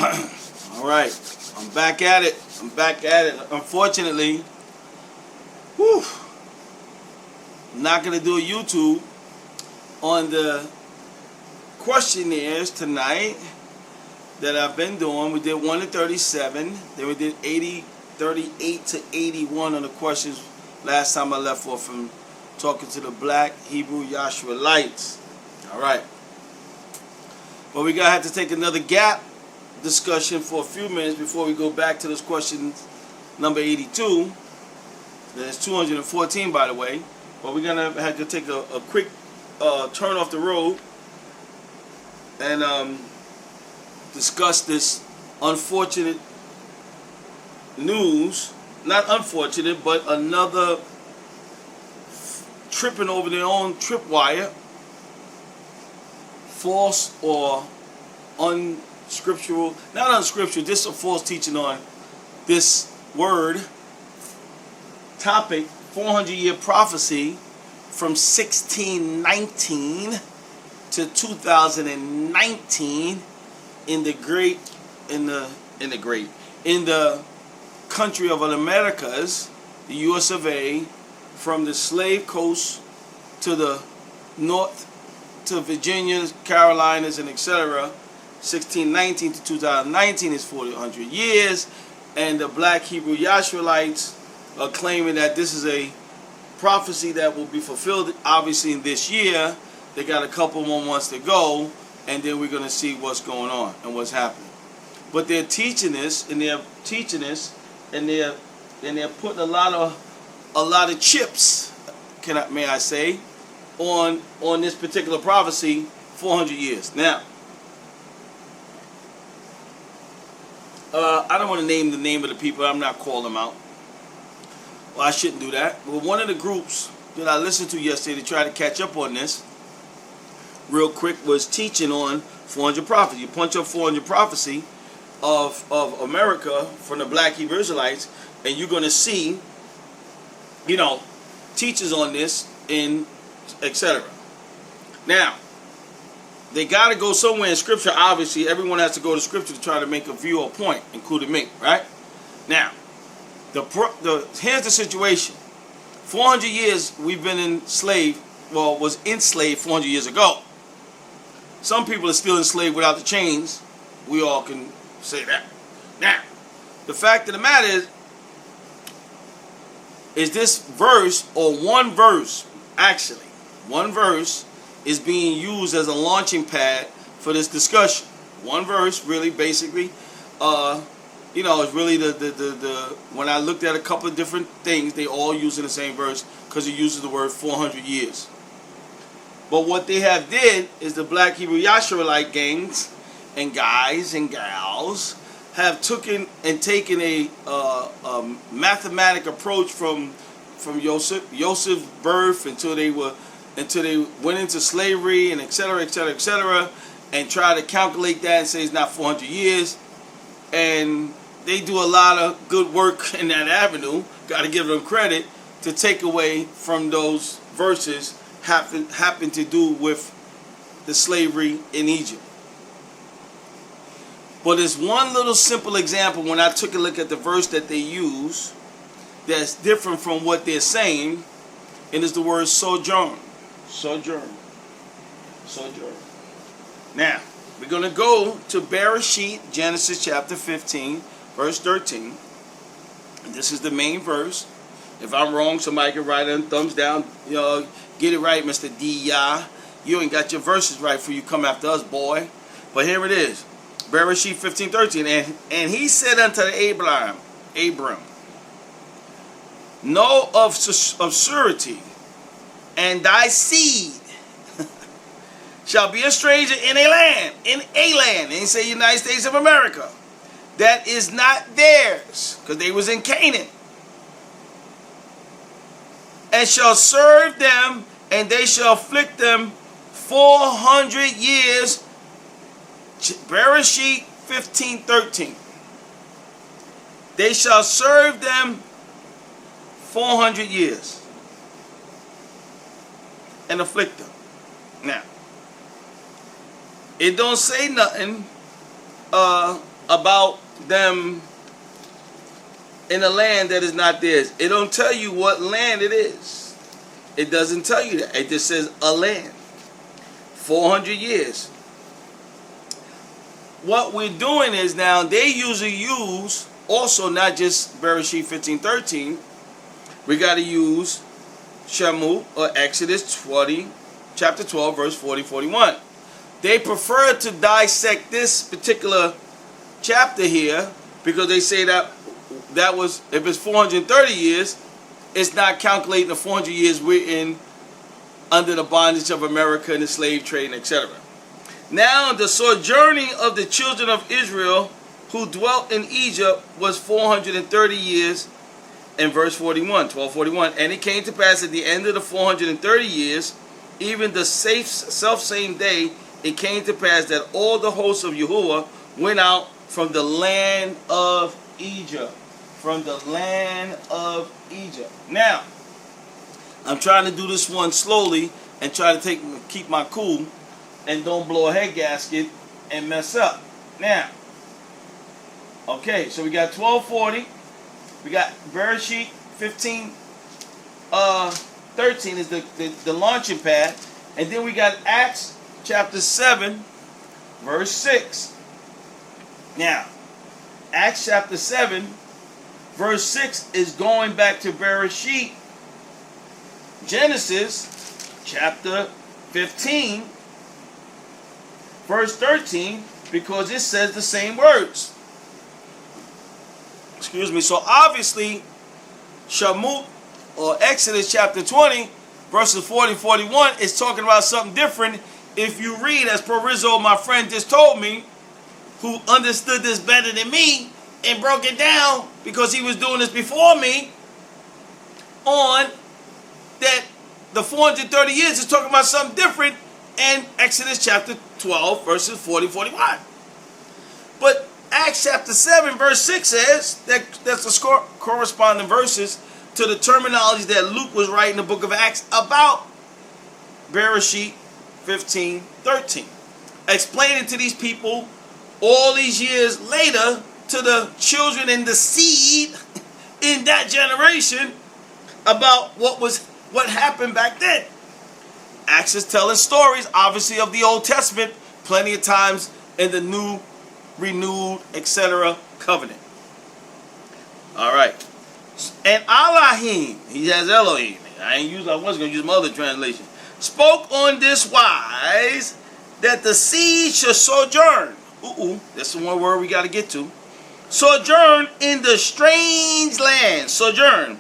All right, I'm back at it. Unfortunately, I'm not gonna do a YouTube on the questionnaires tonight that I've been doing. We did 1 to 37. Then we did 38 to 81 on the questions last time I left off from talking to the Black Hebrew YAHSHARALITES. All right. But we're going to have to take another gap discussion for a few minutes before we go back to this question number 82. That's 214, by the way. But we're going to have to take a quick turn off the road and discuss this unfortunate news. Not unfortunate, but another tripping over their own tripwire. False or unscriptural, not unscriptural, just a false teaching on this word topic, 400-year prophecy from 1619 to 2019 in the country of the Americas, the US of A, from the slave coast to the north to Virginia, Carolinas, and etc. 1619 to 2019 is 400 years, and the Black Hebrew YAHSHARALITES are claiming that this is a prophecy that will be fulfilled obviously in this year. They got a couple more months to go, and then we're going to see what's going on and what's happening. But they're teaching this, and they're putting a lot of chips, may I say, on this particular prophecy, 400 years. Now, I don't want to name the name of the people. I'm not calling them out. Well, I shouldn't do that. But one of the groups that I listened to yesterday to try to catch up on this real quick was teaching on 400 prophecy. You punch up 400 prophecy of America from the Black Hebrew Israelites, and you're going to see, teachers on this in etc. Now, they got to go somewhere in Scripture. Obviously, everyone has to go to Scripture to try to make a view or point, including me, right? Now, here's the situation. 400 years we've been enslaved, was enslaved 400 years ago. Some people are still enslaved without the chains. We all can say that. Now, the fact of the matter is this verse, or one verse, actually, one verse is being used as a launching pad for this discussion. One verse, really, basically, it's really when I looked at a couple of different things, they all using the same verse because it uses the word 400 years. But what they have did is the Black Hebrew YAHSHARALITE gangs and guys and gals have taken a mathematic approach from Joseph's birth until they went into slavery and etc., and try to calculate that and say it's not 400 years. And they do a lot of good work in that avenue. Got to give them credit to take away from those verses happen to do with the slavery in Egypt. But there's one little simple example when I took a look at the verse that they use that's different from what they're saying, and it's the word sojourn. Sojourn. Now, we're going to go to Bereshit, Genesis chapter 15, verse 13. And this is the main verse. If I'm wrong, somebody can write in, thumbs down. Get it right, Mr. D-Ya. You ain't got your verses right for you come after us, boy. But here it is. Bereshit 15:13. And he said unto Abram, know of surety, and thy seed shall be a stranger in a land, and he say United States of America, that is not theirs, because they was in Canaan, and shall serve them, and they shall afflict them 400 years. Bereshit 15:13. They shall serve them 400 years and afflict them. Now, it don't say nothing about them in a land that is not theirs. It don't tell you what land it is. It doesn't tell you that. It just says a land. 400 years. What we're doing is now they usually use also not just Bereshit 15:13. We got to use Shemut or Exodus 20, chapter 12, verse 40-41. They prefer to dissect this particular chapter here because they say that was, if it's 430 years, it's not calculating the 400 years we're in under the bondage of America and the slave trade, etc. Now the sojourning of the children of Israel who dwelt in Egypt was 430 years, in verse 41, 12:41. And it came to pass at the end of the 430 years, even the self-same day, it came to pass that all the hosts of Yahuwah went out from the land of Egypt. From the land of Egypt. Now, I'm trying to do this one slowly and try to keep my cool and don't blow a head gasket and mess up. Now, okay, so we got 1240. We got Bereshit 15:13 is the launching pad. And then we got Acts chapter 7, verse 6. Now, Acts chapter 7, verse 6 is going back to Bereshit, Genesis chapter 15, verse 13, because it says the same words. Excuse me. So obviously, Shemut or Exodus chapter 20, verses 40-41 is talking about something different. If you read, as Rizzo, my friend, just told me, who understood this better than me and broke it down because he was doing this before me, on that the 430 years is talking about something different in Exodus chapter 12, verses 40-41. But Acts chapter 7, verse 6 says that that's the corresponding verses to the terminology that Luke was writing in the book of Acts about Bereshit 15:13. Explaining to these people all these years later, to the children and the seed in that generation, about what happened back then. Acts is telling stories, obviously, of the Old Testament, plenty of times in the new, renewed, etc. covenant. All right. And Elohim, he has Elohim. I was going to use my other translation. Spoke on this wise, that the seed should sojourn. That's the one word we got to get to. Sojourn in the strange land. Sojourn.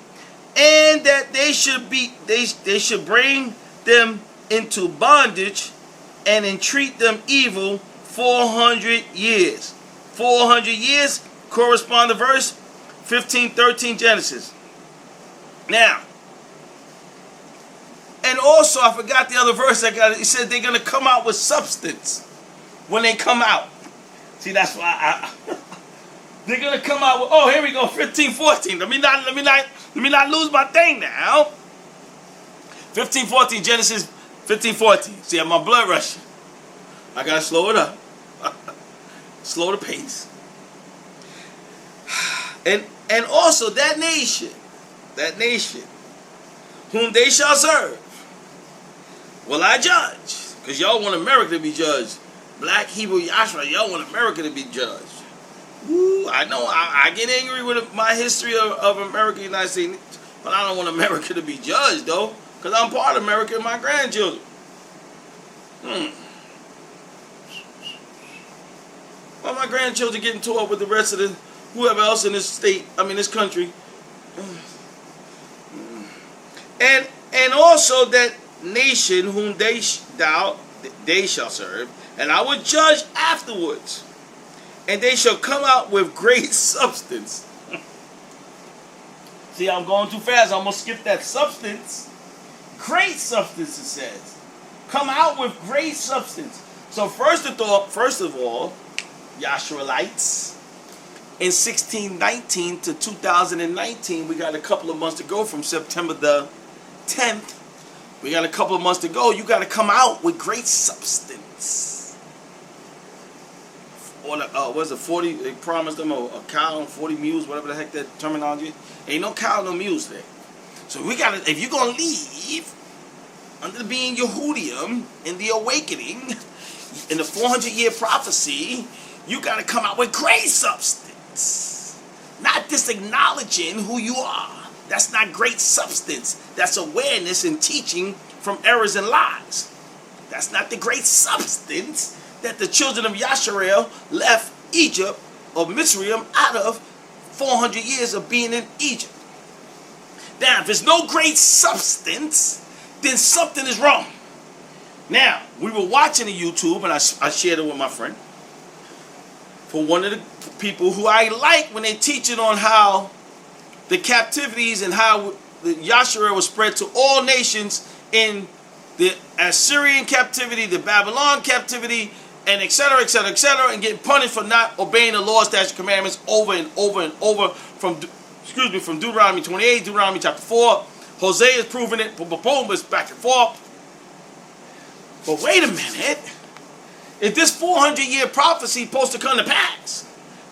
And that they should bring them into bondage and entreat them evil 400 years. 400 years correspond to verse 15:13 Genesis. Now, and also I forgot the other verse I got. It said they're going to come out with substance when they come out. See, that's why they're going to come out with, oh, here we go, 15:14. Let me not lose my thing now. 15:14 Genesis 15:14. See, I have my blood rushing. I got to slow it up. Slow the pace. And also that nation, whom they shall serve, will I judge. Because y'all want America to be judged. Black Hebrew Yahshua, y'all want America to be judged. Ooh, I know, I get angry with my history of America, United States, but I don't want America to be judged, though, because I'm part of America and my grandchildren. Why my grandchildren getting tore up with the rest of the whoever else in this state, this country. And also that nation whom they shall serve, and I will judge afterwards, and they shall come out with great substance. See, I'm going too fast. I'm going to skip that substance. Great substance, it says. Come out with great substance. So first of all, YAHSHARALITES, in 1619 to 2019, we got a couple of months to go from September the 10th. We got a couple of months to go. You got to come out with great substance. was it 40? They promised them a cow and 40 mules, whatever the heck that terminology is. Ain't no cow, no mules there. So we gotta, if you're gonna leave under being Yehudim in the awakening, in the 400-year prophecy, you gotta come out with great substance, not just acknowledging who you are. That's not great substance. That's awareness and teaching from errors and lies. That's not the great substance that the children of Yasharel left Egypt or Mitzrayim out of 400 years of being in Egypt. Now, if there's no great substance, then something is wrong. Now, we were watching the YouTube, and I shared it with my friend, for one of the people who I like when they teach it on how the captivities and how the Yasharel was spread to all nations in the Assyrian captivity, the Babylon captivity, and etc., etc., etc., and getting punished for not obeying the law, statutes, commandments over and over and over from Deuteronomy 28, Deuteronomy chapter 4. Hosea is proving it. Boom, boom, boom, it's back and forth. But wait a minute. If this 400-year prophecy is supposed to come to pass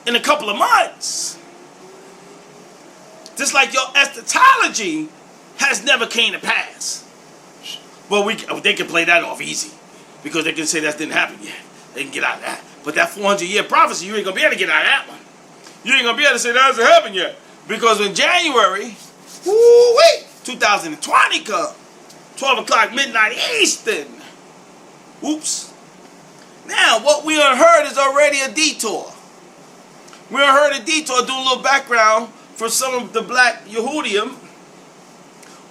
in a couple of months, just like your eschatology has never came to pass. Well, they can play that off easy because they can say that didn't happen yet. They can get out of that. But that 400-year prophecy, you ain't going to be able to get out of that one. You ain't going to be able to say that hasn't happened yet. Because in January, 2020 come, 12 o'clock midnight Eastern. Oops. Now, what we heard is already a detour. We heard a detour, do a little background for some of the black Yehudim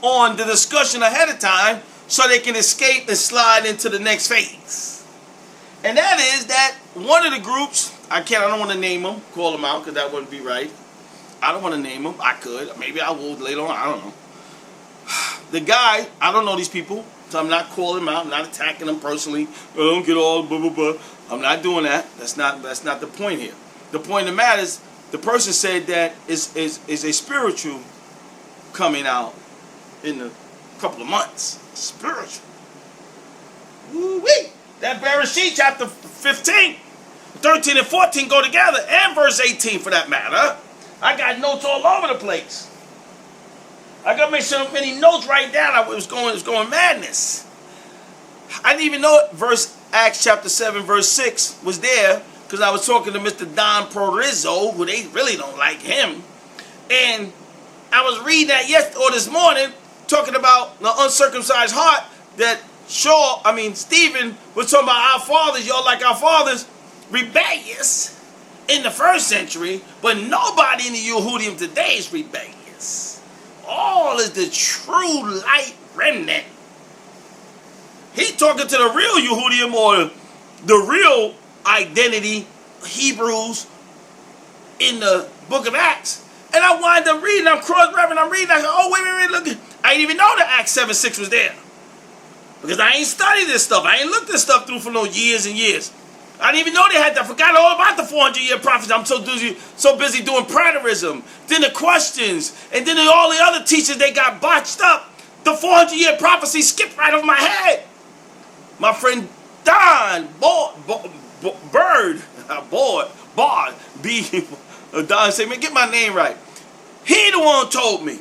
on the discussion ahead of time so they can escape and slide into the next phase. And that is that one of the groups, I don't want to name them, call them out, because that wouldn't be right. I don't want to name them. I could. Maybe I will later on. I don't know. The guy, I don't know these people, so I'm not calling them out. I'm not attacking them personally. I don't get all blah, blah, blah. I'm not doing that. That's not the point here. The point of the matter is, the person said that is a spiritual coming out in a couple of months. Spiritual. Woo-wee. That Bereshit chapter 15, 13 and 14 go together, and verse 18 for that matter. I got notes all over the place. I got to make so many notes right down. It was going madness. I didn't even know Acts chapter 7 verse 6 was there because I was talking to Mr. Don Prorizzo, who they really don't like him. And I was reading that this morning, talking about the uncircumcised heart that Stephen was talking about our fathers, y'all like our fathers, rebellious in the first century, but nobody in the Yehudim today is rebellious. All is the true light remnant. He talking to the real Yehudim or the real identity Hebrews in the book of Acts. And I wind up reading, I'm cross-referencing, I'm reading, I go, oh, wait, look. I didn't even know that Acts 7:6 was there. Because I ain't studied this stuff. I ain't looked this stuff through for no years and years. I didn't even know they had that. I forgot all about the 400-year prophecy. I'm so busy doing preterism. Then the questions. And then all the other teachers, they got botched up. The 400-year prophecy skipped right over my head. My friend Don Don said, man, get my name right. He the one told me.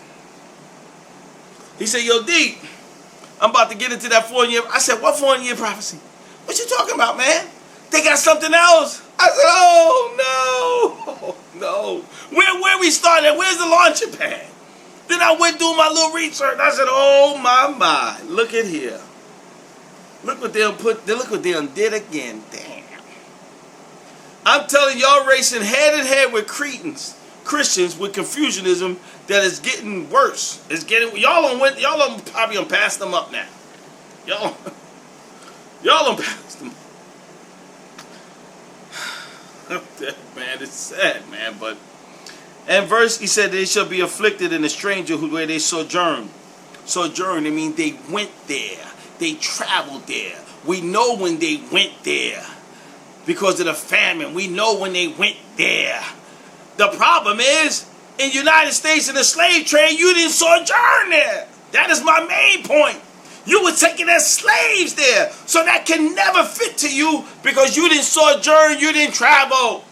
He said, yo, D, I'm about to get into that 400-year. I said, what 400-year prophecy? What you talking about, man? They got something else. I said, oh, no. Where we started? Where's the launching pad? Then I went doing my little research. I said, oh, my. Look at here. Look what they did again. Damn. I'm telling y'all racing head in head with Christians with Confucianism that is getting worse. Y'all probably passed them up now. Y'all passed them up. Man, it's sad, man. But and verse, he said, they shall be afflicted in a stranger where they sojourn. Sojourn, I mean they went there. They traveled there. We know when they went there because of the famine. We know when they went there. The problem is, in the United States in the slave trade, you didn't sojourn there. That is my main point. You were taken as slaves there. So that can never fit to you because you didn't sojourn, you didn't travel.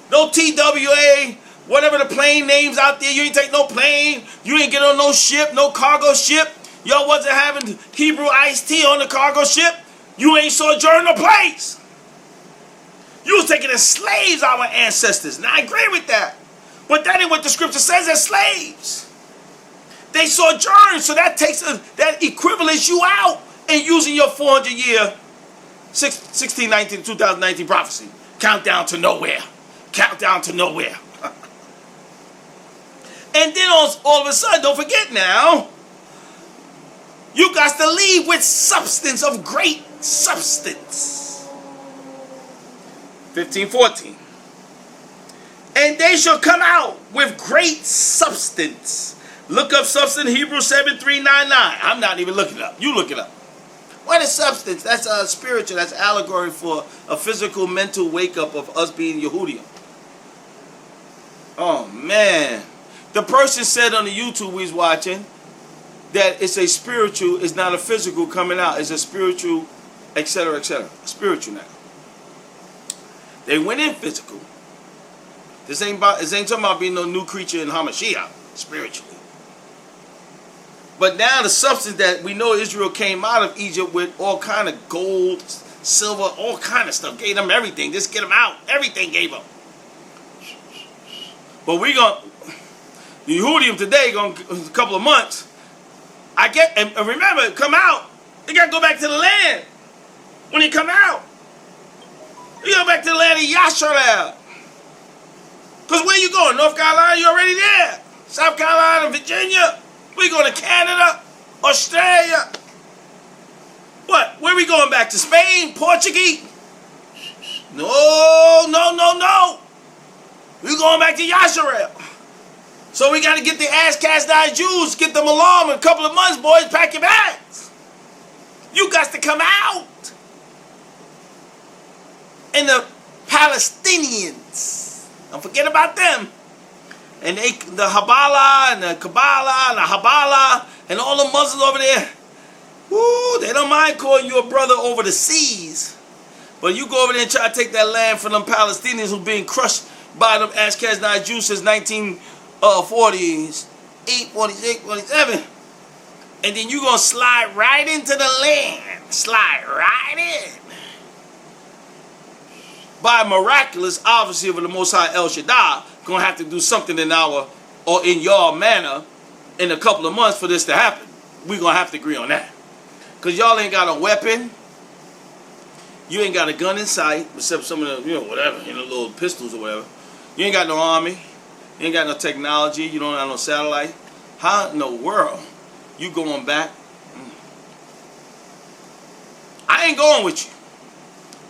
No TWA, whatever the plane names out there, you ain't take no plane. You ain't get on no ship, no cargo ship. Y'all wasn't having Hebrew iced tea on the cargo ship. You ain't sojourned no place. You was taken as slaves, our ancestors. And I agree with that. But that ain't what the scripture says as slaves. They sojourn, so that takes that equivalents you out in using your 400-year 1619 2019 prophecy. Countdown to nowhere. Countdown to nowhere. And then all of a sudden, don't forget now, you got to leave with substance of great substance. 15:14. And they shall come out with great substance. Look up substance, Hebrews 7:399. I'm not even looking it up. You look it up. What is substance? That's spiritual. That's allegory for a physical, mental wake-up of us being Yehudim. Oh, man. The person said on the YouTube we was watching that it's a spiritual, it's not a physical coming out. It's a spiritual, etc., etc. Spiritual now. They went in physical. This ain't talking about being no new creature in Hamashiach, spiritually. But now the substance that we know Israel came out of Egypt with all kind of gold, silver, all kind of stuff. Gave them everything. Just get them out. Everything gave them. But we the Yehudim today, a couple of months, and remember, come out, they got to go back to the land. When they come out, you go back to the land of YAHSHARAL. Because where you going? North Carolina, you already there. South Carolina, Virginia. We going to Canada, Australia. What? Where we going back to? Spain? Portuguese? No, no, no, no. We going back to YAHSHARAL. So we got to get the ass-cast-eyed Jews, get them along in a couple of months, boys. Pack your bags. You got to come out. And the Palestinians, don't forget about them. And the Habala and the Kabbalah and the Habala and all the Muslims over there, woo, they don't mind calling you a brother over the seas. But you go over there and try to take that land from them Palestinians who've been crushed by them Ashkenazi Jews since 1948, 46, 47. And then you're going to slide right into the land. Slide right in. By miraculous, obviously, of the Most High El Shaddai, going to have to do something in your manner in a couple of months for this to happen. We're going to have to agree on that. Because y'all ain't got a weapon. You ain't got a gun in sight, except some of the, whatever, little pistols or whatever. You ain't got no army. You ain't got no technology. You don't have no satellite. How in the world you going back? I ain't going with you.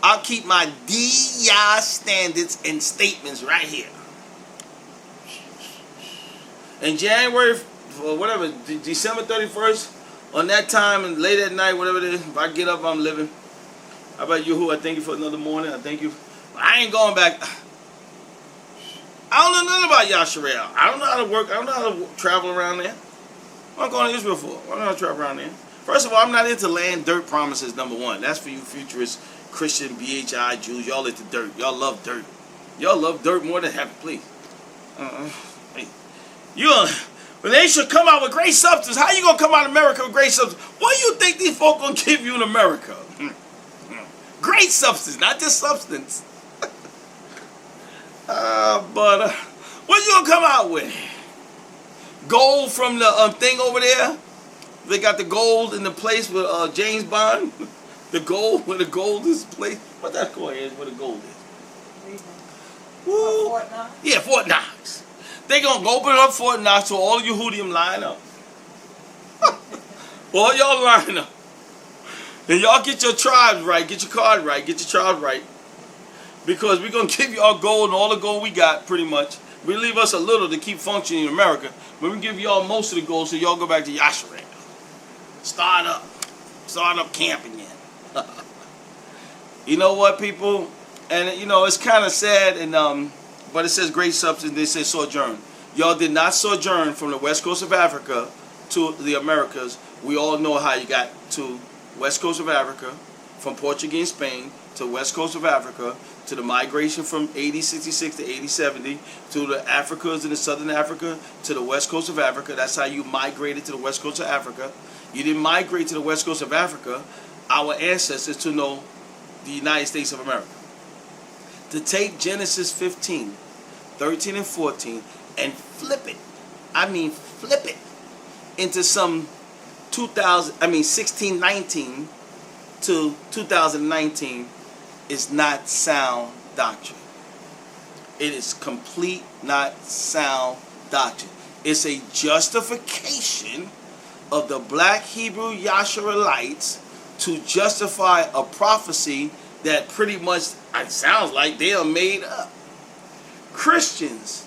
I'll keep my DIA standards and statements right here. In January, or whatever, December 31st, on that time and late at night, whatever it is, if I get up, I'm living. How about you, who? I thank you for another morning. I thank you. I ain't going back. I don't know nothing about YAHSHARAL. I don't know how to work. I don't know how to travel around there. What am I going to Israel for? Why don't I travel around there? First of all, I'm not into land dirt promises, number one. That's for you futurist Christian BHI Jews. Y'all into dirt. Y'all love dirt. Y'all love dirt more than heaven, please. Hey. When they should come out with great substance, how you going to come out of America with great substance? What do you think these folk going to give you in America? Great substance, not just substance. But what you going to come out with? Gold from the thing over there? They got the gold in the place with James Bond. The gold, where the gold is placed. What that called is, where the gold is. Woo. Fort Knox? Yeah, Fort Knox. They going to open up Fort Knox so all you Yehudim line up. All y'all line up. And y'all get your tribes right, get your card right, get your tribes right. Because we're going to give you our gold and all the gold we got, pretty much. We leave us a little to keep functioning in America. But we give y'all most of the gold so y'all go back to YAHSHARAL. Start up camp again. You know what, people? And, it's kind of sad, and but it says great substance, they say sojourn. Y'all did not sojourn from the west coast of Africa to the Americas. We all know how you got to west coast of Africa, from Portuguese Spain to west coast of Africa, to the migration from AD 66 to AD 70, to the Africas in the southern Africa, to the west coast of Africa. That's how you migrated to the west coast of Africa. You didn't migrate to the west coast of Africa, our ancestors, to know the United States of America. To take Genesis 15, 13 and 14 and flip it, flip it into some 1619 to 2019 is not sound doctrine. It is complete not sound doctrine. It's a justification of the black Hebrew YAHSHARALITES to justify a prophecy that pretty much, it sounds like they are made up. Christians,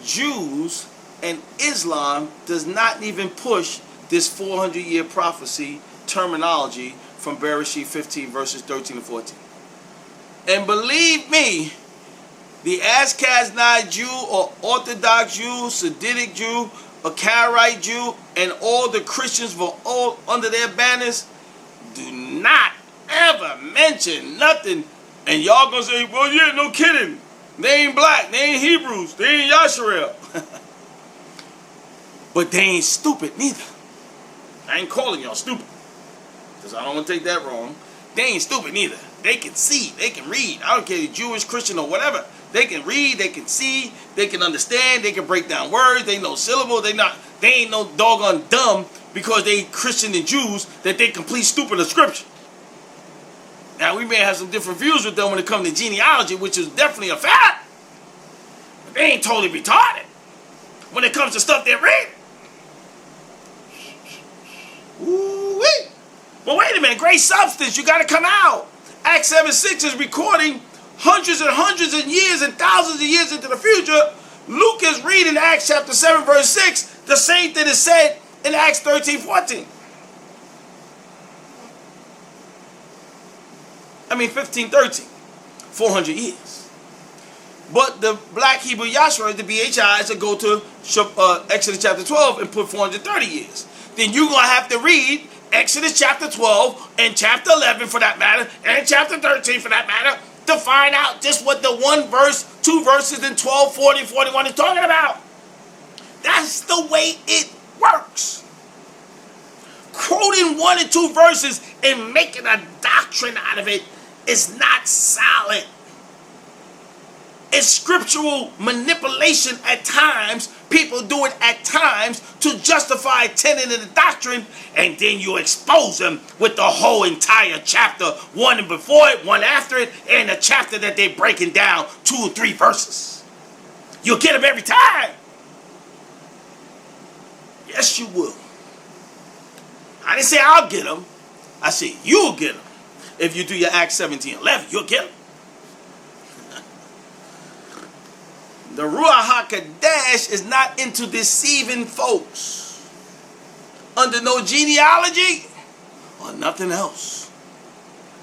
Jews, and Islam does not even push this 400-year prophecy terminology from Bereshit 15 verses 13 and 14. And believe me, the Ashkenazi Jew or Orthodox Jew, Seditic Jew, a Karaite Jew, and all the Christians were all under their banners, do not ever mention nothing. And y'all gonna say, well, yeah, no kidding. They ain't black, they ain't Hebrews, they ain't Yasharel. But they ain't stupid neither. I ain't calling y'all stupid, because I don't want to take that wrong. They ain't stupid neither. They can see, they can read. I don't care if Jewish, Christian, or whatever. They can read, they can see, they can understand, they can break down words, they know syllables, they ain't no doggone dumb because they Christian and Jews that they complete stupid of scripture. Now we may have some different views with them when it comes to genealogy, which is definitely a fact. But they ain't totally retarded when it comes to stuff they read. Ooh-wee. But wait a minute, great substance, you gotta come out. Acts 7:6 is recording hundreds and hundreds of years and thousands of years into the future. Luke is reading Acts chapter 7 verse 6, the same thing is said in Acts 13:14. 15:13. 400 years. But the black Hebrew Yahshua, the BHIs, will go to Exodus chapter 12 and put 430 years. Then you're going to have to read Exodus chapter 12 and chapter 11 for that matter, and chapter 13 for that matter, to find out just what the one verse, two verses in 12, 40, 41 is talking about. That's the way it works. Quoting one and two verses and making a doctrine out of it is not solid. It's scriptural manipulation at times. People do it at times to justify a tenet of the doctrine, and then you expose them with the whole entire chapter, one before it, one after it, and a chapter that they're breaking down 2 or 3 verses. You'll get them every time. Yes, you will. I didn't say I'll get them. I said you'll get them. If you do your Acts 17:11, you'll get them. The Ruach HaKodesh is not into deceiving folks under no genealogy or nothing else.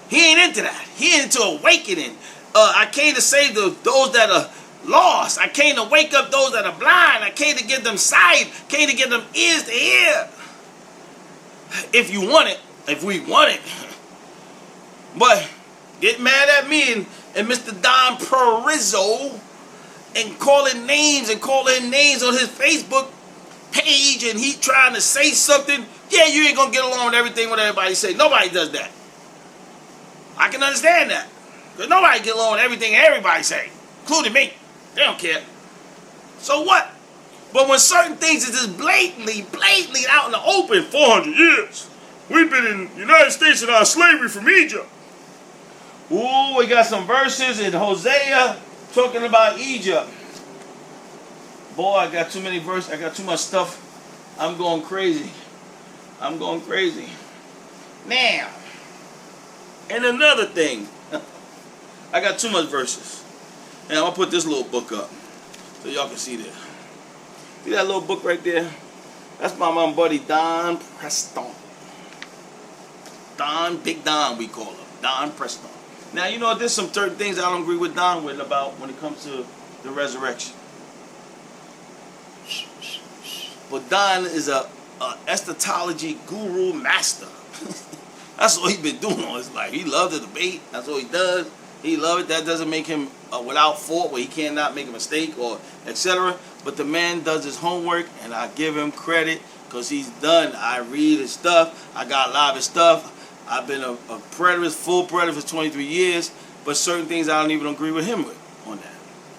He ain't into that. He ain't into awakening. I came to save those that are lost. I came to wake up those that are blind. I came to give them sight. Came to give them ears to hear. If you want it, if we want it. But get mad at me and Mr. Don Perizzo and calling names on his Facebook page, and he trying to say something. Yeah, you ain't gonna get along with everything what everybody say. Nobody does that. I can understand that. Because nobody get along with everything everybody say, including me. They don't care. So what? But when certain things is just blatantly out in the open, 400 years. We've been in the United States in our slavery from Egypt. Ooh, we got some verses in Hosea talking about Egypt. Boy, I got too many verses. I got too much stuff. I'm going crazy. Now, and another thing. I got too much verses. And I'm going to put this little book up so y'all can see that. See that little book right there? That's my mom buddy Don Preston. Big Don we call him. Don Preston. Now, you know, there's some certain things I don't agree with Don with about when it comes to the resurrection. But Don is a eschatology guru master, That's all he's been doing all his life. He loved the debate. That's all he does. He loves it. That doesn't make him without fault, where he cannot make a mistake or etc. But the man does his homework, and I give him credit because he's done. I read his stuff. I got a lot of his stuff. I've been a preterist, full preterist for 23 years, but certain things I don't even agree with him with on that.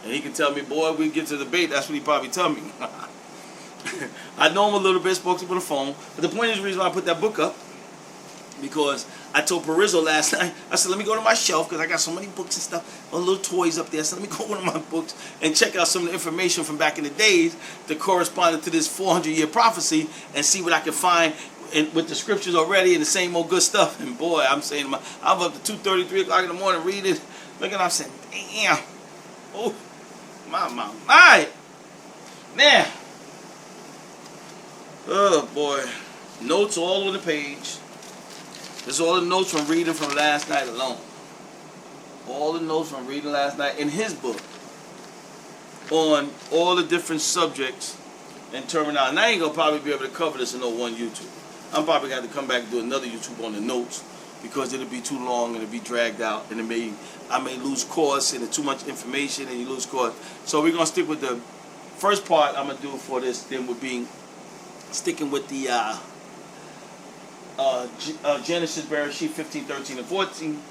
And he can tell me, boy, we get to debate. That's what he probably tell me. I know him a little bit, spoke to him on the phone. But the point is the reason why I put that book up, because I told Perizzo last night, I said, let me go to my shelf, because I got so many books and stuff, all little toys up there. So let me go to one of my books and check out some of the information from back in the days that corresponded to this 400-year prophecy and see what I can find with the scriptures already and the same old good stuff. And boy, I'm saying, I'm up to 2:30, 3 o'clock in the morning reading, looking, I'm saying, damn. Oh, my. Now, oh boy, notes all over the page. This is all the notes from reading from last night alone. All the notes from reading last night in his book on all the different subjects and terminology. And I ain't gonna probably be able to cover this in no one YouTube. I'm probably gonna have to come back and do another YouTube on the notes, because it'll be too long and it'll be dragged out, and I may lose course, and it's too much information and you lose course. So we're gonna stick with the first part I'm gonna do for this. Then would be sticking with the Genesis, Bereshit 15, 13, and 14,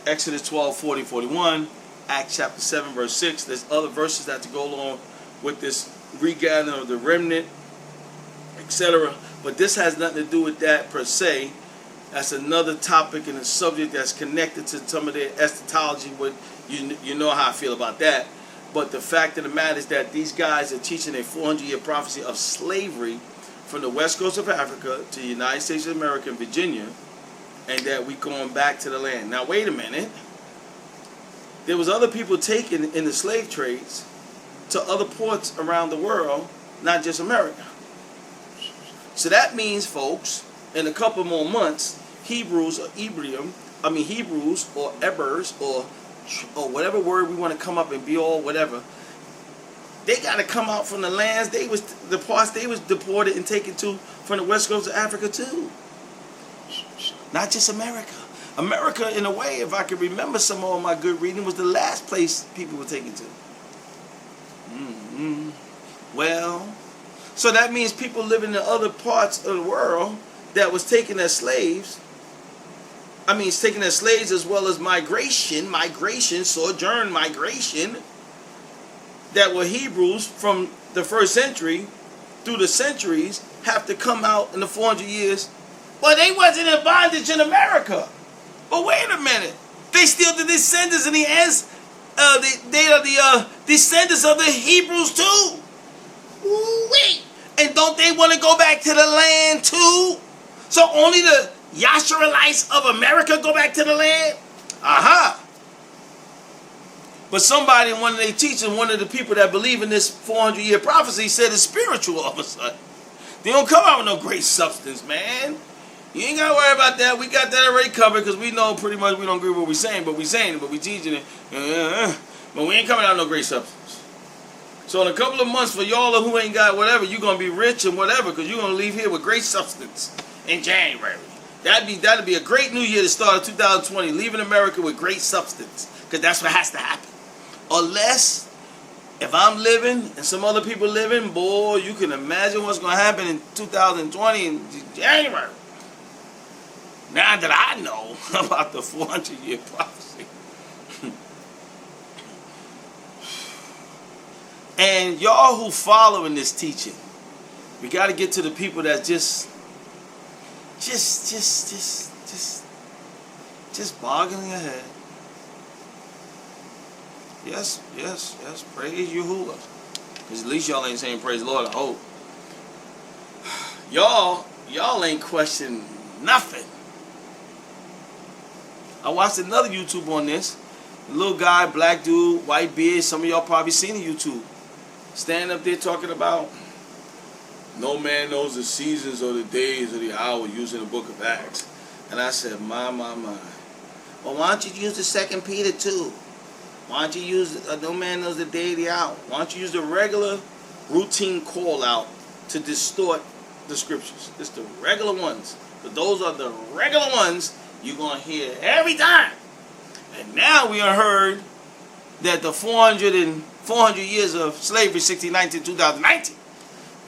Exodus 12, 40, 41, Acts chapter 7, verse 6. There's other verses that to go along with this regathering of the remnant, etc. But this has nothing to do with that per se. That's another topic and a subject that's connected to some of their eschatology. What you know how I feel about that. But the fact of the matter is that these guys are teaching a 400-year prophecy of slavery from the west coast of Africa to the United States of America and Virginia, and that we going back to the land. Now wait a minute. There was other people taken in the slave trades to other ports around the world, not just America. So that means, folks, in a couple more months, Hebrews or Hebrews or Ebers or whatever word we want to come up and be all whatever, they got to come out from the lands the parts they was deported and taken to from the west coast of Africa too. Not just America. America, in a way, if I can remember some of my good reading, was the last place people were taken to. Well, so that means people living in other parts of the world that was taken as slaves. I mean, it's taken as slaves as well as sojourn migration, that were Hebrews from the first century through the centuries, have to come out in the 400 years. Well, they wasn't in bondage in America. But wait a minute. They still the descendants of they are the descendants of the Hebrews too. Wait. And don't they want to go back to the land too? So only the YAHSHARALITES of America go back to the land? Aha. But somebody in one of their teachers, one of the people that believe in this 400-year prophecy, said it's spiritual all of a sudden. They don't come out with no great substance, man. You ain't got to worry about that. We got that already covered, because we know pretty much we don't agree with what we're saying, but we teaching it. But we ain't coming out with no great substance. So in a couple of months, for y'all who ain't got whatever, you're going to be rich and whatever, because you're going to leave here with great substance in January. That'd be a great new year to start of 2020, leaving America with great substance, because that's what has to happen. Unless, if I'm living and some other people living, boy, you can imagine what's going to happen in 2020 in January. Now that I know about the 400-year prophecy. And y'all who following this teaching, we got to get to the people that just boggling ahead. Yes, praise Yahuwah. Because at least y'all ain't saying praise the Lord, I hope. Y'all ain't questioning nothing. I watched another YouTube on this. A little guy, black dude, white beard. Some of y'all probably seen the YouTube. Standing up there talking about no man knows the seasons or the days or the hour, using the book of Acts. And I said, my. Well, why don't you use the 2 Peter 2? Why don't you use no man knows the day or the hour? Why don't you use the regular routine call out to distort the scriptures? It's the regular ones. But those are the regular ones you're going to hear every time. And now we have heard that the 400 years of slavery, 1619 to 2019,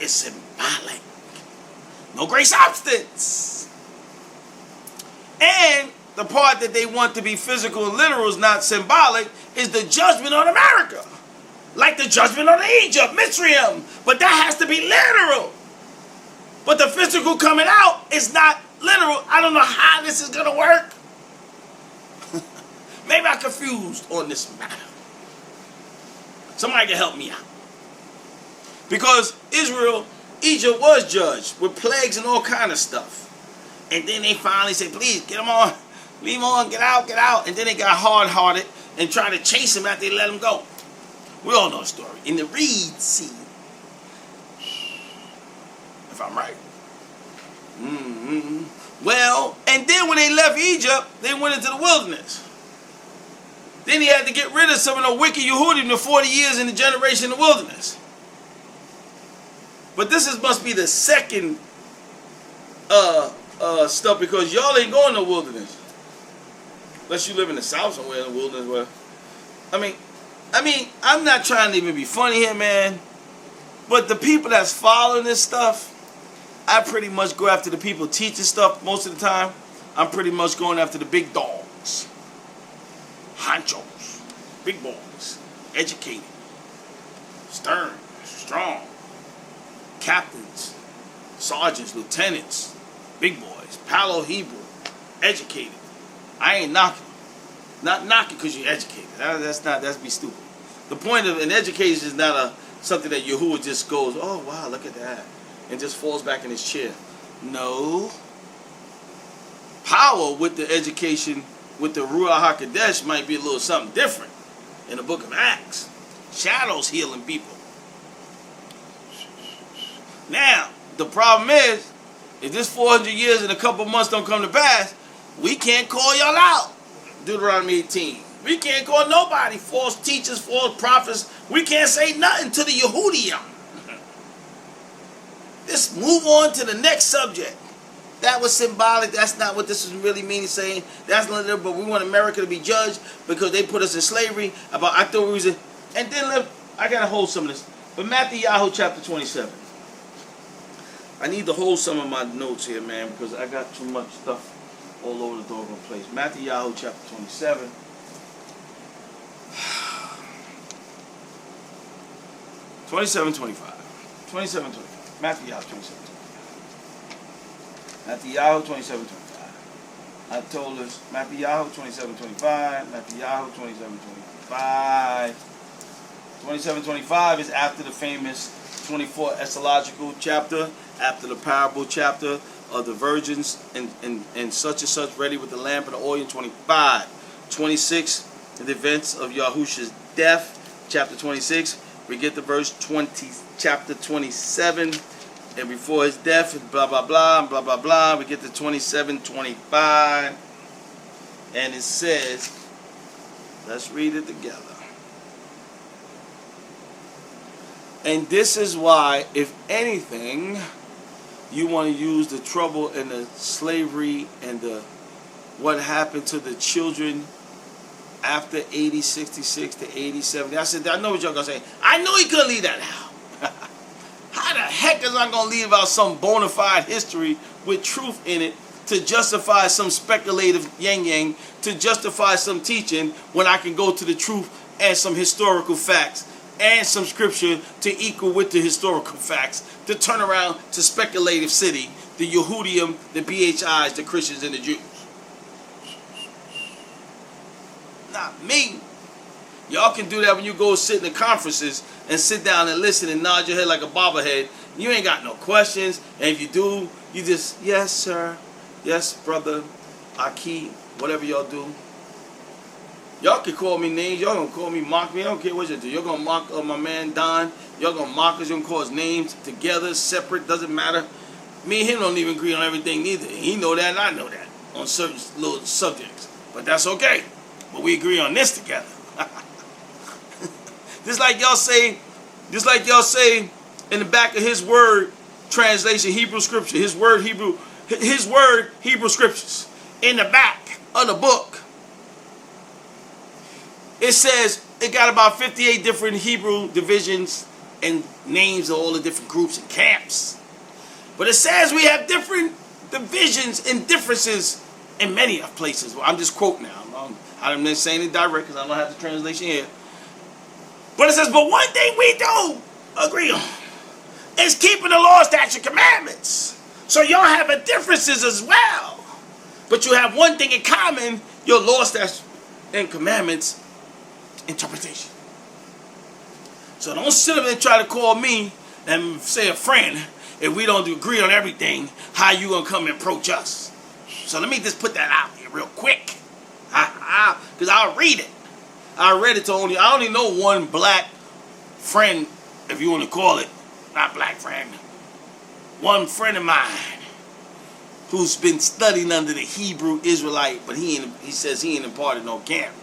is symbolic. No great substance. And the part that they want to be physical and literal is not symbolic, is the judgment on America. Like the judgment on Egypt, Mitzrayim. But that has to be literal. But the physical coming out is not literal. I don't know how this is going to work. Maybe I'm confused on this matter. Somebody can help me out. Because Egypt was judged with plagues and all kind of stuff. And then they finally said, please, get them on. Leave them on, get out, get out. And then they got hard-hearted and tried to chase him after they let him go. We all know the story. In the Reed Sea. If I'm right. Well, and then when they left Egypt, they went into the wilderness. Then he had to get rid of some of the wicked Yehudim in the 40 years in the generation in the wilderness. But this must be the second stuff, because y'all ain't going to the wilderness. Unless you live in the south somewhere in the wilderness. Where, I mean, I'm not trying to even be funny here, man. But the people that's following this stuff, I pretty much go after the people teaching stuff most of the time. I'm pretty much going after the big dogs. Honchos. Big boys. Educated. Stern. Strong. Captains. Sergeants. Lieutenants. Big boys. Palo Hebrew. Educated. I ain't knocking. Not knocking because you're educated. That's be stupid. The point of an education is not something that Yahuwah just goes, oh wow, look at that, and just falls back in his chair. No. Power with the education, with the Ruach HaKodesh, might be a little something different in the book of Acts. Shadows healing people. Now, the problem is, if this 400 years and a couple months don't come to pass, we can't call y'all out. Deuteronomy 18. We can't call nobody false teachers, false prophets. We can't say nothing to the Yehudim. Let's move on to the next subject. That was symbolic. That's not what this is really meaning saying. That's not it, but we want America to be judged because they put us in slavery. And then I got to hold some of this. But Matthew chapter 27. I need to hold some of my notes here, man, because I got too much stuff all over the doggone place. Matthew chapter 27. 27:25. Matthew 27:25. Matthew 27:25. I told us Matthew 27:25. Matthew 27:25. 27:25 is after the famous 24th eschatological chapter, after the parable chapter of the virgins and such and such ready with the lamp and the oil. 25. 26, the events of Yahushua's death, chapter 26. We get to verse 20, chapter 27, and before his death, blah, blah, blah, blah, blah, blah. We get to 27:25, and it says, let's read it together. And this is why, if anything, you want to use the trouble and the slavery and the what happened to the children after 80, 66 to 80, 70. I said, I know what y'all going to say. I know he couldn't leave that out. How the heck is I going to leave out some bona fide history with truth in it to justify some speculative yang, to justify some teaching, when I can go to the truth and some historical facts and some scripture to equal with the historical facts, to turn around to Speculative City, the Yehudim, the BHIs, the Christians, and the Jews. Not me. Y'all can do that when you go sit in the conferences and sit down and listen and nod your head like a bobblehead. You ain't got no questions, and if you do, you just, yes, sir, yes, brother, Aki, whatever y'all do. Y'all can call me names. Y'all gonna call me, mock me. I don't care what you do. You're gonna mock my man Don. Y'all gonna mock us. You're gonna call his names together, separate. Doesn't matter. Me and him don't even agree on everything neither. He know that and I know that on certain little subjects. But that's okay. But we agree on this together. Just like y'all say in the back of his word translation, Hebrew scripture, his word Hebrew his word, Hebrew scriptures. In the back of the book, it says it got about 58 different Hebrew divisions and names of all the different groups and camps. But it says we have different divisions and differences in many places. Well, I'm just quoting now. I'm not saying it direct because I don't have the translation here. But it says, but one thing we do agree on is keeping the law, statutes, and commandments. So y'all have differences as well. But you have one thing in common, your law, statutes, and commandments interpretation. So don't sit up and try to call me and say a friend if we don't agree on everything, how you gonna come and approach us? So let me just put that out here real quick. Because I'll read it. I read it to I only know one black friend, if you want to call it, not black friend, one friend of mine who's been studying under the Hebrew Israelite, but he says he ain't a part of no camp.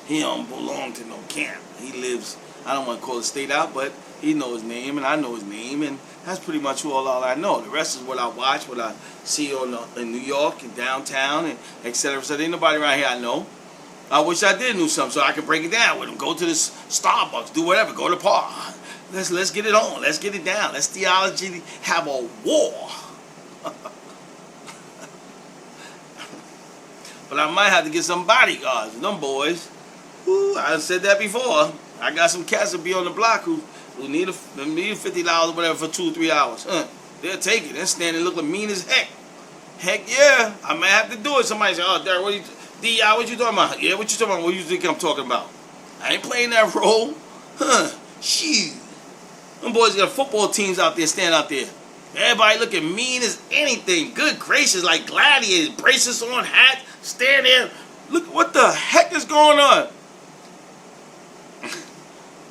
He don't belong to no camp. He lives, I don't want to call the state out, but he knows his name and I know his name, and that's pretty much all I know. The rest is what I watch, what I see in New York and downtown and etc. So there ain't nobody around here I know. I wish I did know something so I could break it down with him. Go to this Starbucks, do whatever, go to the park. Let's get it on. Let's get it down. Let's theology have a war. But I might have to get some bodyguards. Them boys. Ooh, I said that before. I got some cats that be on the block who need $50 or whatever for 2 or 3 hours. They'll take it. They're standing looking mean as heck. Heck yeah. I might have to do it. Somebody say, oh, Derek, what you talking about? Yeah, what you talking about? What you think I'm talking about? I ain't playing that role. Shoot. Them boys got football teams out there, stand out there. Everybody looking mean as anything. Good gracious, like gladiators. Braces on, hat, stand there. Look, what the heck is going on?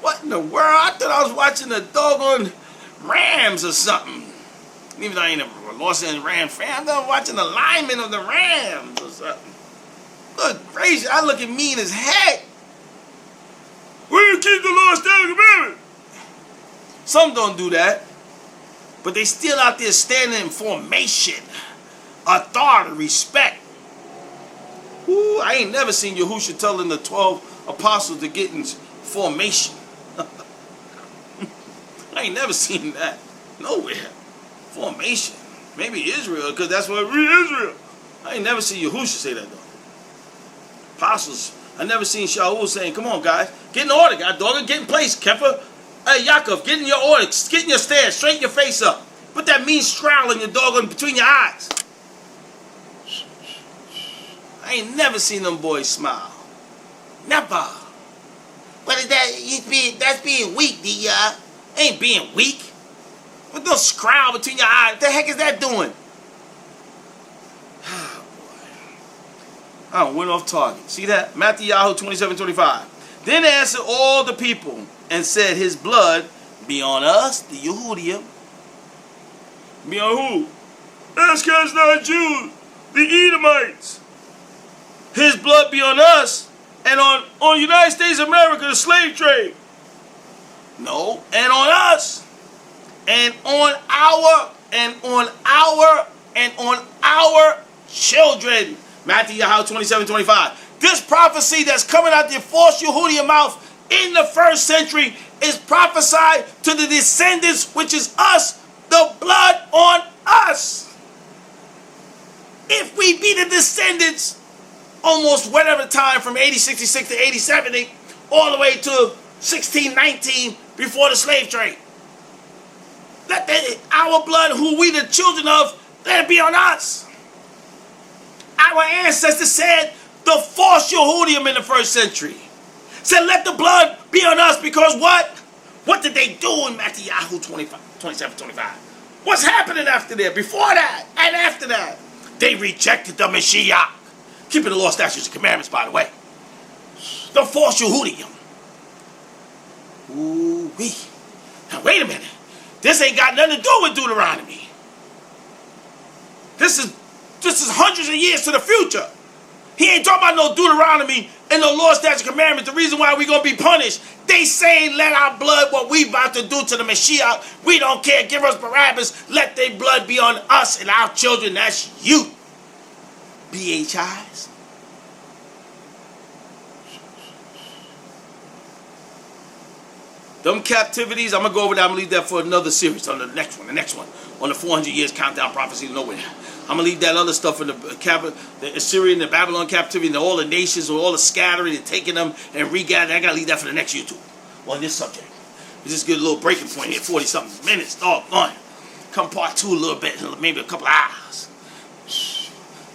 What in the world? I thought I was watching the doggone Rams or something. Even though I ain't a Los Angeles Rams fan, I thought I was watching the linemen of the Rams or something. Good gracious, I look mean as heck. We keep the law, statutes, and commandments. Some don't do that, but they still out there standing in formation, authority, respect. Ooh, I ain't never seen Yahushua telling the 12 apostles to get in formation. I ain't never seen that nowhere. Formation. Maybe Israel, because that's what we Israel. I ain't never seen Yahushua say that though. Apostles, I never seen Shaul saying, come on guys, get in order, God dog, get in place, Kepha. Hey Yaakov, get in your order, get in your stand, straighten your face up. Put that mean scowl in your dog between your eyes. I ain't never seen them boys smile. Never. What is that? That's being weak, ain't being weak. What those scowl between your eyes? What the heck is that doing? Oh, boy. I went off target. See that? Matthew 27:25. Then answered all the people and said, his blood be on us, the Yehudim. Be on who? Ask us not Jews, the Edomites. His blood be on us and on United States of America, the slave trade. No, and on us. And on our children. Matthew 27:25. This prophecy that's coming out the false Yehudim mouth in the first century is prophesied to the descendants, which is us, the blood on us. If we be the descendants, almost whatever time from 8066 to 8070, all the way to 1619 before the slave trade. Let our blood, who we the children of, let it be on us. Our ancestors said the false Yehudim in the first century said, let the blood be on us because what? What did they do in Matthew 27:25? What's happening after that? Before that and after that? They rejected the Mashiach. Keeping the law, statutes, and commandments, by the way. The false Yehudim. Ooh-wee. Now, wait a minute. This ain't got nothing to do with Deuteronomy. This is hundreds of years to the future. He ain't talking about no Deuteronomy and the Lord, statutes, commandments, the reason why we're going to be punished. They say, let our blood, what we about to do to the Mashiach, we don't care. Give us Barabbas. Let their blood be on us and our children. That's you. BHIs. Them captivities, I'm going to go over that. I'm going to leave that for another series on the next one. On the 400 years countdown prophecy of nowhere. I'm going to leave that other stuff in the Assyrian, the Babylon captivity, and all the nations, or all the scattering and taking them and regathering. I got to leave that for the next YouTube on this subject. We just get a little breaking point here, 40-something minutes. Doggone. Come part 2 a little bit, maybe a couple of hours.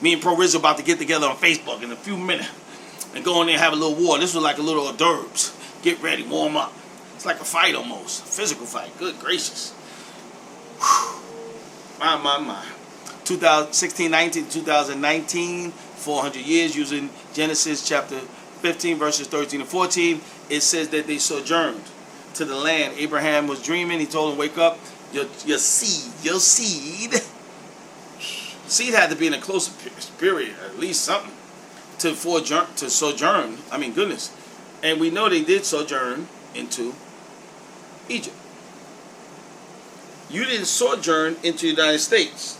Me and Pro Riz are about to get together on Facebook in a few minutes and go in there and have a little war. This was like a little hors d'oeuvres. Get ready, warm up. It's like a fight almost. A physical fight. Good gracious. Whew. My. 1619 to 2019, 400 years, using Genesis chapter 15, verses 13 and 14. It says that they sojourned to the land. Abraham was dreaming. He told him, wake up. Your seed had to be in a closer period, at least something, to sojourn. I mean, goodness. And we know they did sojourn into Egypt. You didn't sojourn into the United States.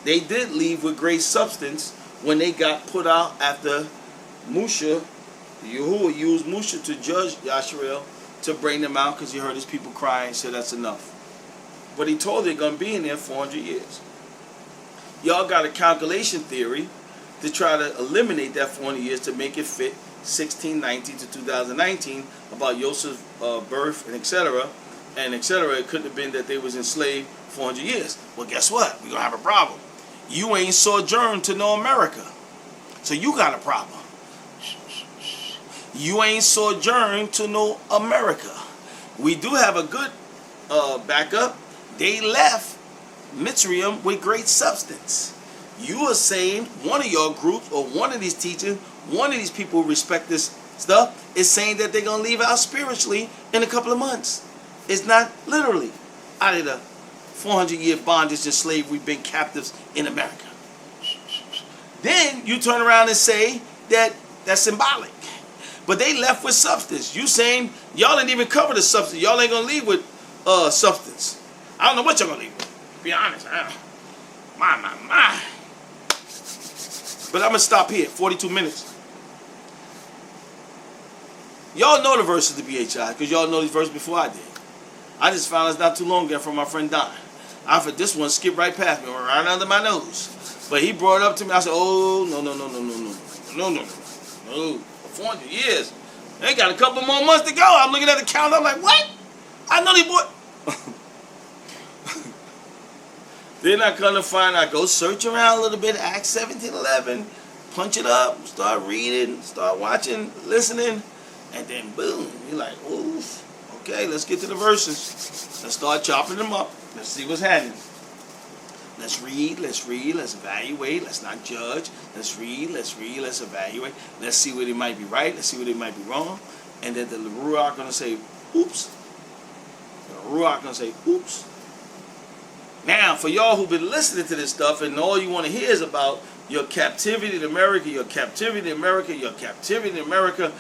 They did leave with great substance when they got put out after Musha. Yahuwah used Musha to judge Yasharel to bring them out because he heard his people cry and said that's enough. But he told they're going to be in there 400 years. Y'all got a calculation theory to try to eliminate that 400 years to make it fit 1619 to 2019 about Joseph's birth and etc. And etc. It couldn't have been that they was enslaved 400 years. Well, guess what? We're going to have a problem. You ain't sojourned to no America. So you got a problem. You ain't sojourned to no America. We do have a good backup. They left Mitzrayim with great substance. You are saying one of your groups or one of these teachers, one of these people who respect this stuff is saying that they're going to leave out spiritually in a couple of months. It's not literally out of the 400-year bondage and slavery we've been captives in America. Then you turn around and say that that's symbolic. But they left with substance. You saying y'all didn't even cover the substance. Y'all ain't going to leave with substance. I don't know what y'all going to leave with. Be honest. My. But I'm going to stop here. 42 minutes. Y'all know the verses of the BHI because y'all know these verses before I did. I just found this not too long ago from my friend Don. I thought this one skipped right past me, went right under my nose. But he brought it up to me. I said, oh, no. 400 years. They got a couple more months to go. I'm looking at the calendar. I'm like, what? I know these boys. Then I come to find out, go search around a little bit, Acts 17:11, punch it up, start reading, start watching, listening, and then boom, you're like, oof. Okay, let's get to the verses. Let's start chopping them up. Let's see what's happening. Let's read, let's evaluate, let's not judge. Let's read, let's evaluate. Let's see where they might be right, let's see where they might be wrong. And then the Ruach going to say, oops. The Ruach going to say, oops. Now, for y'all who've been listening to this stuff and all you want to hear is about your captivity in America, your captivity in America, your captivity in America,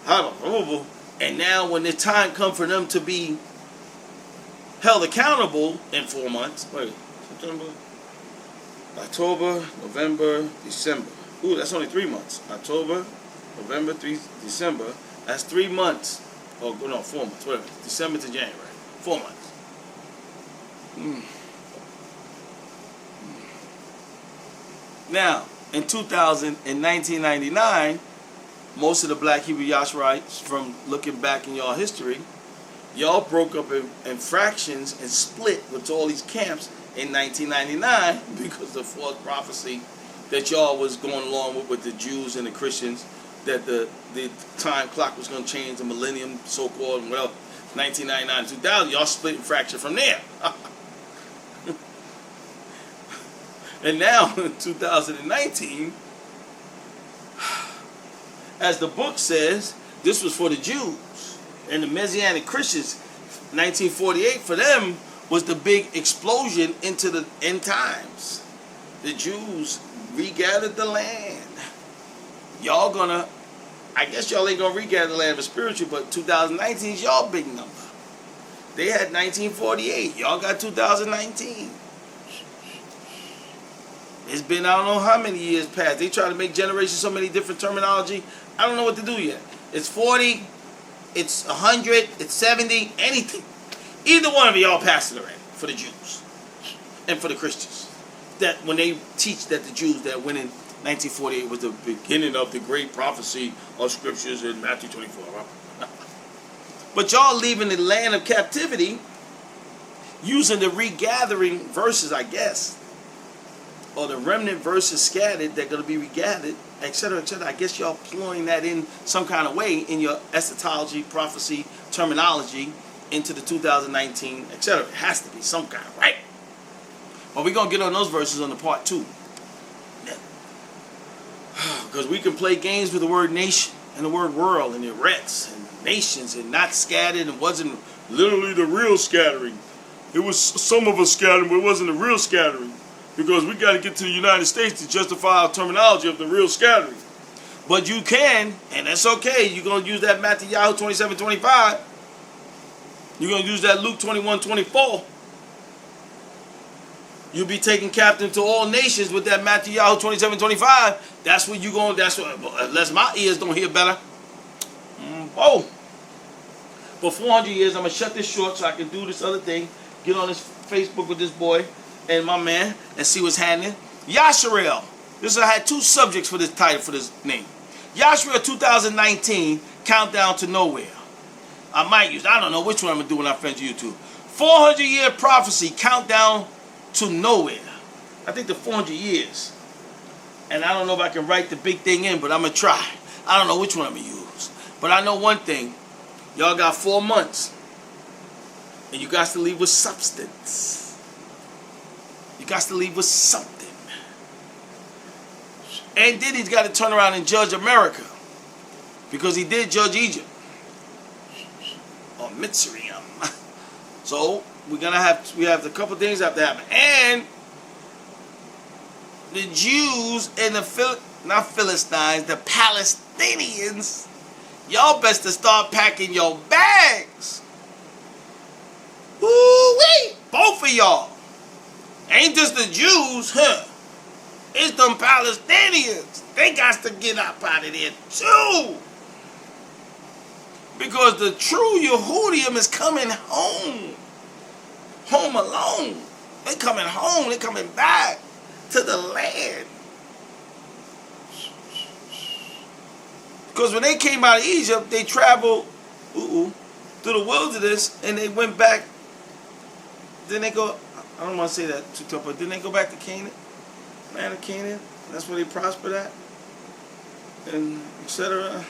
and now when the time comes for them to be held accountable in 4 months, September, October, November, December. Ooh, that's only 3 months. October, November, December. That's 3 months. Oh, no, 4 months. Whatever. December to January. 4 months. Now, in 1999, most of the black Hebrew Yahsharites, from looking back in y'all history, y'all broke up in fractions and split with all these camps in 1999 because the false prophecy that y'all was going along with the Jews and the Christians, that the time clock was going to change, the millennium, so-called, and well, 1999 to 2000, y'all split and fractured from there. And now, in 2019, as the book says, this was for the Jews and the Messianic Christians. 1948 for them was the big explosion into the end times. The Jews regathered the land. Y'all gonna I guess y'all ain't gonna regather the land of the spiritual, but 2019 is y'all big number. They had 1948. Y'all got 2019. It's been I don't know how many years past. They try to make generations so many different terminology. I don't know what to do yet. It's 40, it's 100, it's 70, anything. Either one of y'all passed it already for the Jews and for the Christians. That when they teach that the Jews that went in 1948 was the beginning of the great prophecy of scriptures in Matthew 24. But y'all leaving the land of captivity using the regathering verses, I guess, or the remnant verses scattered that are going to be regathered, etc., etc. I guess y'all plowing that in some kind of way in your eschatology, prophecy, terminology into the 2019, etc. It has to be some kind, right? Well, we're going to get on those verses on the part 2. Because we can play games with the word nation and the word world and erects and nations and not scattered and wasn't literally the real scattering. It was some of us scattering, but it wasn't the real scattering. Because we got to get to the United States to justify our terminology of the real scattering. But you can, and that's okay. You're going to use that Matthew 27:25. You're going to use that Luke 21:24. You'll be taken captive to all nations with that Matthew 27:25. That's what you're going. That's what. Unless my ears don't hear better. Oh. For 400 years, I'm gonna shut this short so I can do this other thing. Get on this Facebook with this boy and my man and see what's happening. YAHSHARAL. I had 2 subjects for this title for this name. YAHSHARAL 2019 Countdown to Nowhere. I might use. I don't know which one I'm gonna do when I finish YouTube. 400-year prophecy countdown to nowhere. I think the 400 years. And I don't know if I can write the big thing in, but I'm going to try. I don't know which one I'm going to use. But I know one thing. Y'all got 4 months. And you got to leave with substance. You got to leave with something. And then he's got to turn around and judge America. Because he did judge Egypt. Or Mitzrayim. So we have a couple things have to happen. And the Jews and the Philistines, the Palestinians, y'all best to start packing your bags. Ooh-wee! Both of y'all. Ain't just the Jews, huh? It's them Palestinians. They got to get up out of there too. Because the true Yehudim is coming home. Home alone. They coming home. They coming back to the land. Because when they came out of Egypt, they traveled through the wilderness and they went back. Then they go, I don't want to say that too tough, but then they go back to Canaan. Land of Canaan. That's where they prospered at. And etc.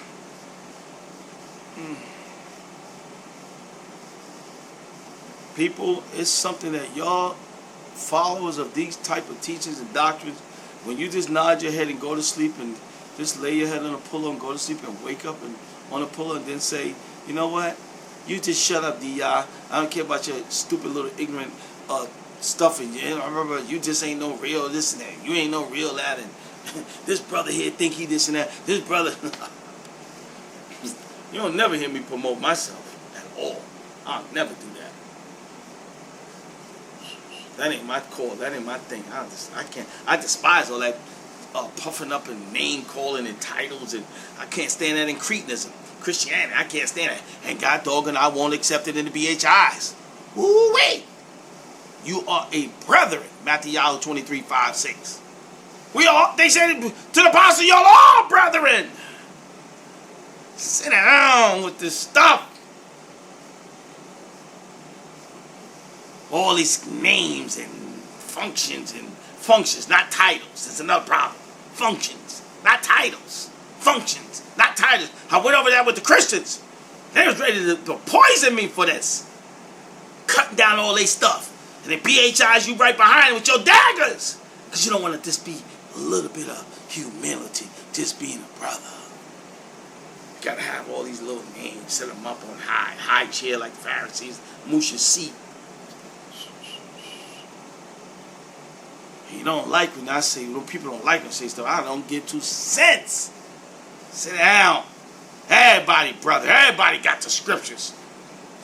People, it's something that y'all followers of these type of teachings and doctrines, when you just nod your head and go to sleep and just lay your head on a pillow and go to sleep and wake up and on a pillow and then say, you know what? You just shut up, D.I. I don't care about your stupid little ignorant stuff. And I remember you just ain't no real this and that. You ain't no real that. And this brother here think he this and that. This brother. You don't never hear me promote myself at all. I'll never do that. That ain't my call. That ain't my thing. I can't. I despise all that puffing up and name calling and titles, and I can't stand that in Cretinism, Christianity. I can't stand that. And God doggone, I won't accept it in the BHIs. Woo wait! You are a brethren. Matthew 23:5-6. We all. They said to the apostle, y'all all brethren. Sit down with this stuff. All these names and functions, not titles. That's another problem. Functions, not titles. Functions, not titles. I went over there with the Christians. They was ready to poison me for this. Cutting down all their stuff. And they PHIs you right behind with your daggers. Because you don't want to just be a little bit of humility. Just being a brother. You got to have all these little names. Set them up on high chair like the Pharisees. Moose your seat. You don't like when I say, when people don't like when I say stuff, I don't give 2 cents. Sit down. Everybody, brother, everybody got the scriptures.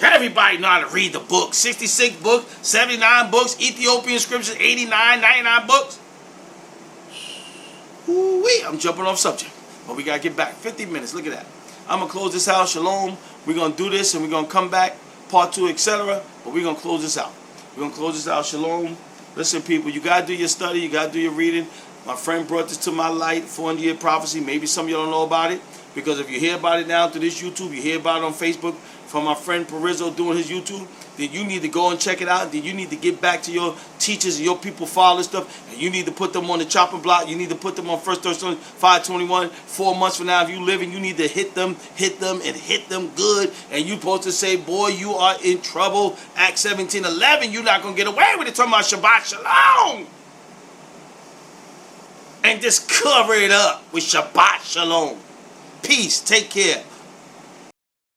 Everybody know how to read the book. 66 books, 79 books, Ethiopian scriptures, 89, 99 books. Ooh-wee, I'm jumping off subject. But we got to get back. 50 minutes, look at that. I'm going to close this out. Shalom. We're going to do this and we're going to come back. Part 2, etc. But we're going to close this out. We're going to close this out. Shalom. Listen, people, you got to do your study. You got to do your reading. My friend brought this to my light, 400-year prophecy. Maybe some of you don't know about it. Because if you hear about it now through this YouTube, you hear about it on Facebook from my friend Perizzo doing his YouTube, then you need to go and check it out. Then you need to get back to your teachers and your people following stuff. And you need to put them on the chopping block. You need to put them on 1 Thessalonians 5:21. 4 months from now, if you live and you need to hit them, and hit them good. And you're supposed to say, boy, you are in trouble. Acts 17:11, you're not going to get away with it. Talking about Shabbat Shalom. And just cover it up with Shabbat Shalom. Peace. Take care.